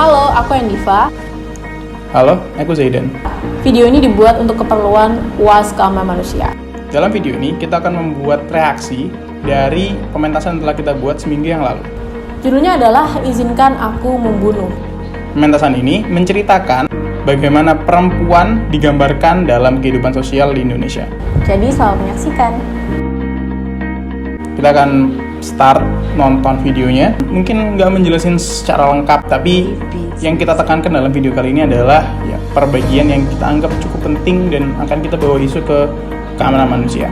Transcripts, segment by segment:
Halo, aku Endiva. Halo, aku Zaidan. Video ini dibuat untuk keperluan UAS Keamanan Manusia. Dalam video ini, kita akan membuat reaksi dari pementasan yang telah kita buat seminggu yang lalu. Judulnya adalah Izinkan Aku Membunuh. Pementasan ini menceritakan bagaimana perempuan digambarkan dalam kehidupan sosial di Indonesia. Jadi selamat menyaksikan. Kita akan start nonton videonya. Mungkin nggak menjelasin secara lengkap, tapi yang kita tekankan dalam video kali ini adalah perbagian yang kita anggap cukup penting dan akan kita bawa isu ke keamanan manusia.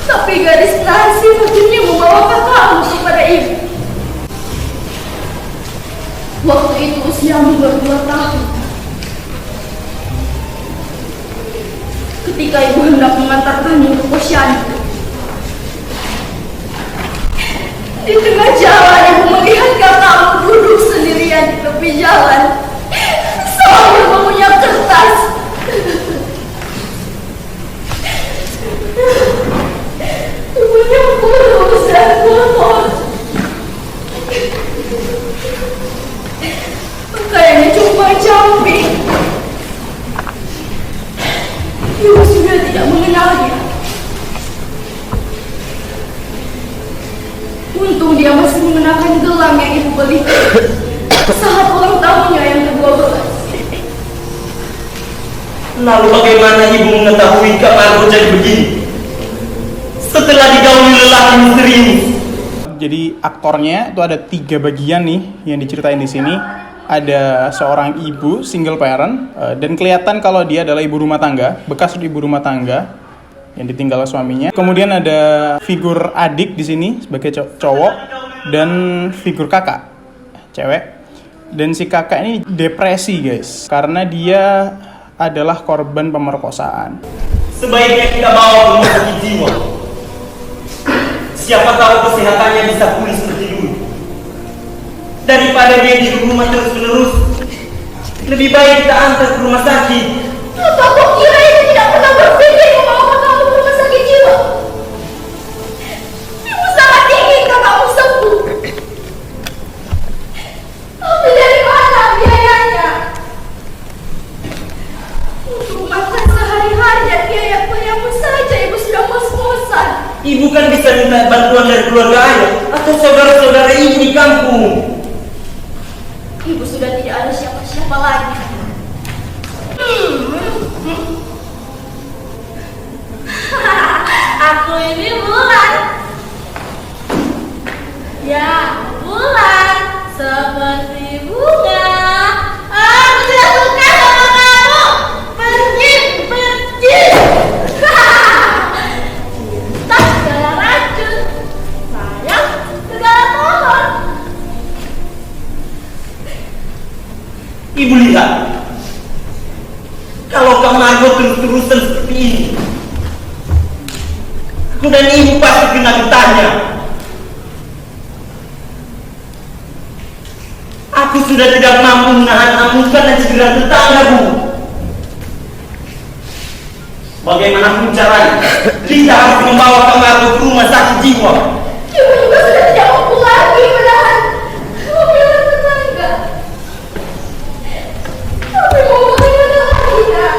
Tapi gadis nasi akhirnya membawa kamu kepada ibu. Waktu itu usiamu baru 2 tahun. Ketika ibu hendak mengantarkanmu ke posyandu, di tengah jalan ibu melihat kakakmu duduk sendirian di tepi jalan sambil mengunyah kertas. Tubuhnya kurus dan kotor. Kayaknya cuma camping. Ibu sudah tidak mengenalnya. Untung dia masih mengenakan gelang yang ibu beli saat ulang tahunnya yang ke-12. Lalu bagaimana ibu mengetahui kamarku jadi begini? Setelah digauli lelaki misterius. Jadi aktornya itu ada 3 bagian nih yang diceritain di sini. Ada seorang ibu single parent dan kelihatan kalau dia adalah ibu rumah tangga, bekas ibu rumah tangga yang ditinggal suaminya. Kemudian ada figur adik di sini sebagai cowok dan figur kakak cewek. Dan si kakak ini depresi guys karena dia adalah korban pemerkosaan. Sebaiknya kita bawa ke rumah sakit jiwa. Siapa tahu kesehatannya bisa pulih seperti dulu. Daripada dia di rumah terus-menerus, lebih baik kita antar ke rumah sakit. Aku kira ibu tidak pernah berpikir membawa kamu ke rumah sakit jiwa. Ibu sangat ingin kakakmu sembuh. Tapi dari mana biayanya? Untuk makan sehari-hari dan biaya kuliahmu saja ibu sudah ngos-ngosan. Ibu kan bisa minta bantuan dari keluarga ayah atau saudara-saudara ibu di kampung. Ibu sudah tidak ada siapa-siapa lagi. Aku ini bulan. Ya, bulan seperti bunga. Aku tidak suka sama kamu. Pergi, pergi. Cinta segala racun, sayang segala pohon. Ibu lihat, kalau kamu terus-terusan seperti ini, aku dan ibu pasti kena getahnya. Aku sudah tidak mampu menahan amukan dan cedera tetangga, Bu. Bagaimanapun caranya, kita harus membawa kamu ke rumah sakit jiwa. Ibu juga sudah tidak mampu lagi menahan mobilan tetangga. Tapi mau bagaimana lagi, Nak?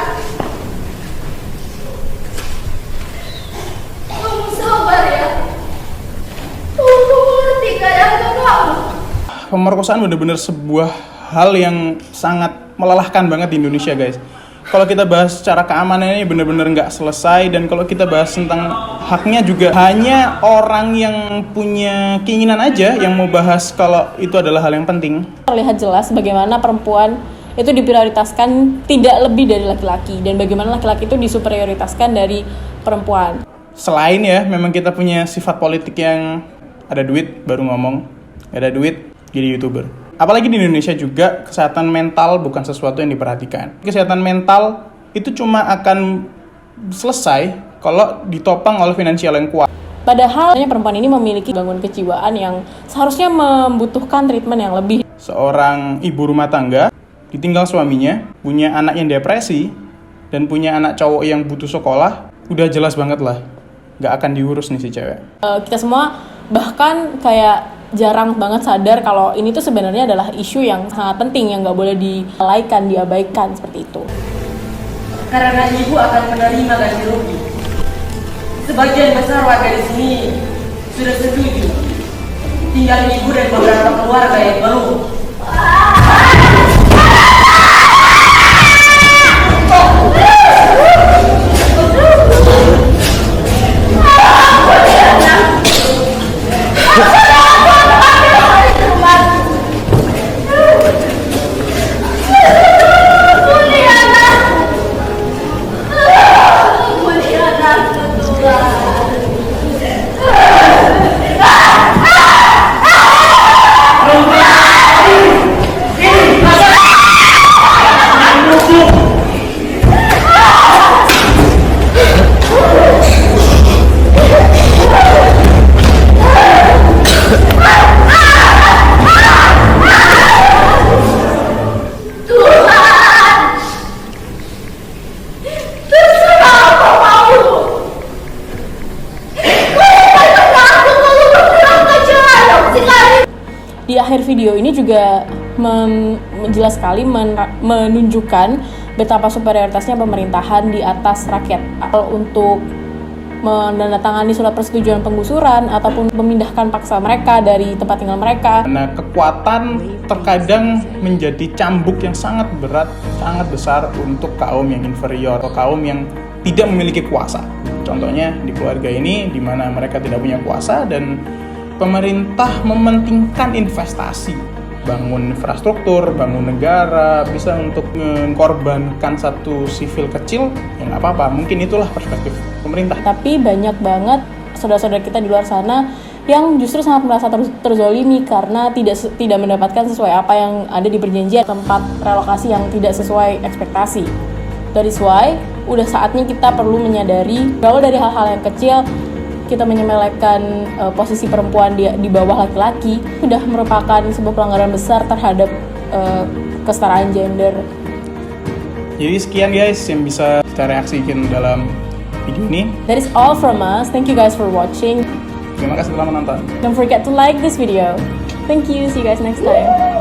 Kamu sabar ya. Tolong mengerti keadaan kamu. Pemerkosaan benar-benar sebuah hal yang sangat melelahkan banget di Indonesia guys. Kalau kita bahas secara keamanan ini benar-benar nggak selesai, dan kalau kita bahas tentang haknya juga hanya orang yang punya keinginan aja yang mau bahas kalau itu adalah hal yang penting. Terlihat jelas bagaimana perempuan itu diprioritaskan tidak lebih dari laki-laki, dan bagaimana laki-laki itu disuperioritaskan dari perempuan. Selain ya, memang kita punya sifat politik yang ada duit baru ngomong, gak ada duit jadi YouTuber. Apalagi di Indonesia juga kesehatan mental bukan sesuatu yang diperhatikan. Kesehatan mental itu cuma akan selesai kalau ditopang oleh finansial yang kuat. Padahal perempuan ini memiliki gangguan kejiwaan yang seharusnya membutuhkan treatment yang lebih. Seorang ibu rumah tangga ditinggal suaminya, punya anak yang depresi, dan punya anak cowok yang butuh sekolah, udah jelas banget lah gak akan diurus nih si cewek. Kita semua bahkan kayak jarang banget sadar kalau ini tuh sebenarnya adalah isu yang sangat penting yang nggak boleh diabaikan, seperti itu. Karena ibu akan menerima ganti rugi. Sebagian besar warga di sini sudah setuju. Tinggal ibu dan beberapa keluarga yang belum. Di akhir video ini juga jelas sekali menunjukkan betapa superioritasnya pemerintahan di atas rakyat untuk menandatangani surat persetujuan penggusuran ataupun memindahkan paksa mereka dari tempat tinggal mereka. Nah, kekuatan terkadang menjadi cambuk yang sangat berat, sangat besar untuk kaum yang inferior atau kaum yang tidak memiliki kuasa. Contohnya di keluarga ini di mana mereka tidak punya kuasa dan pemerintah mementingkan investasi, bangun infrastruktur, bangun negara, bisa untuk mengorbankan satu sipil kecil, ya nggak apa-apa. Mungkin itulah perspektif pemerintah. Tapi banyak banget saudara-saudara kita di luar sana yang justru sangat merasa terzolimi karena tidak mendapatkan sesuai apa yang ada di perjanjian, tempat relokasi yang tidak sesuai ekspektasi. That is why udah saatnya kita perlu menyadari bahwa dari hal-hal yang kecil kita menyepelekan posisi perempuan di bawah laki-laki sudah merupakan sebuah pelanggaran besar terhadap kesetaraan gender. Jadi sekian guys yang bisa kita reaksikan dalam video ini. That is all from us. Thank you guys for watching. Terima kasih telah menonton. Don't forget to like this video. Thank you. See you guys next time.